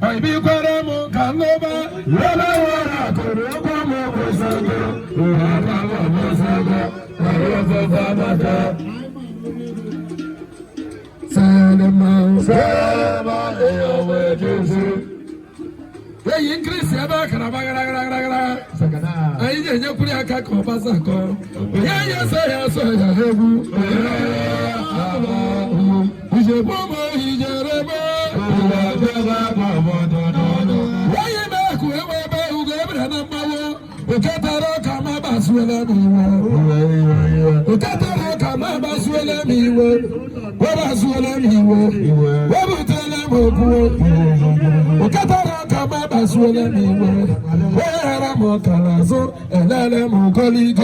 I be Quaramu, Kanova, Yala, Kurukamu, increase I didn't put a cack of Basako. Yes, I saw your heaven. Is your mama, is your why you back whoever who gave it a number? We can't come up as well as we can't come up as well as we were. What as well as we were? What would tell them? We can't come up as well as we were. Where am I? Calazo and Alamo Gully.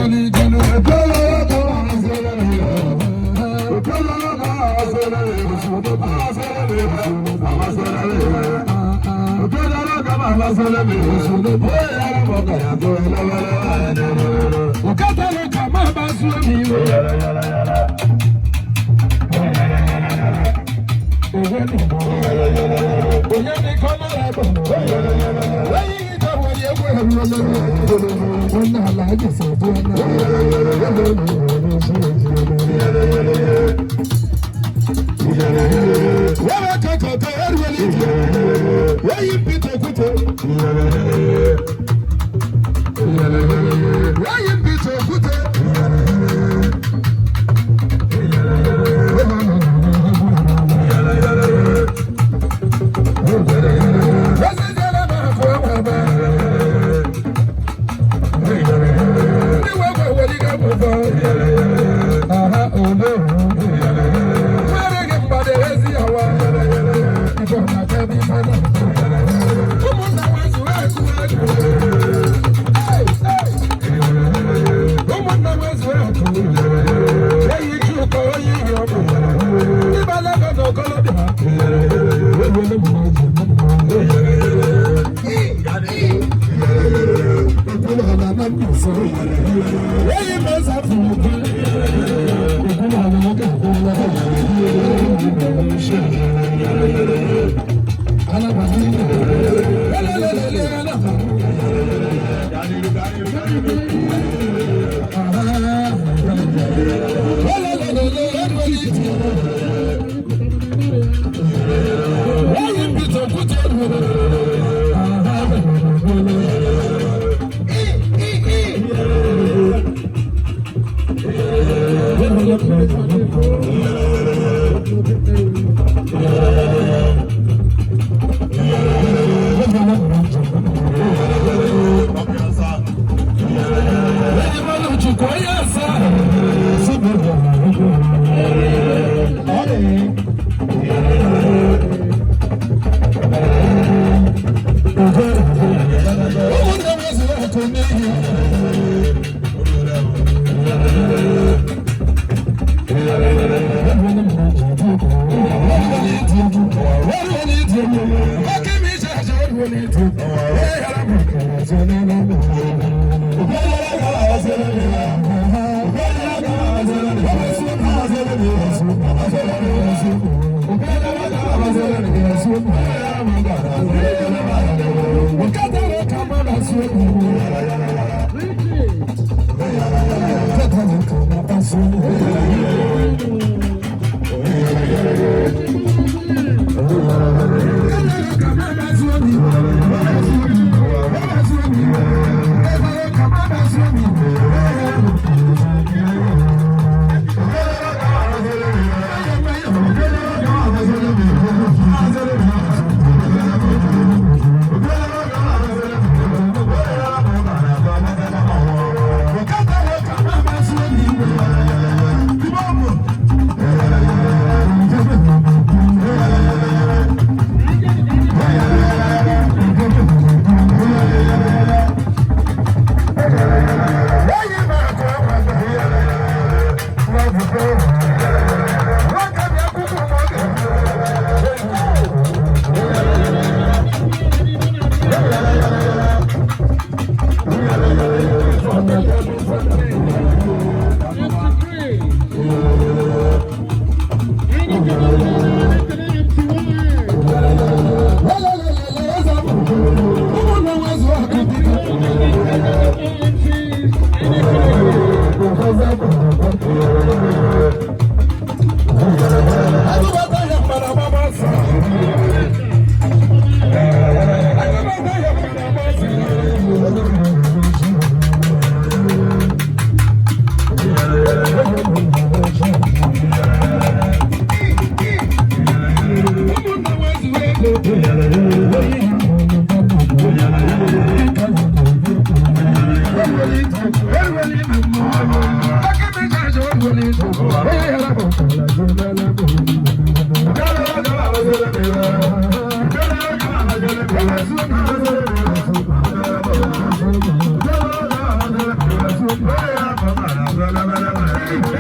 Thank you.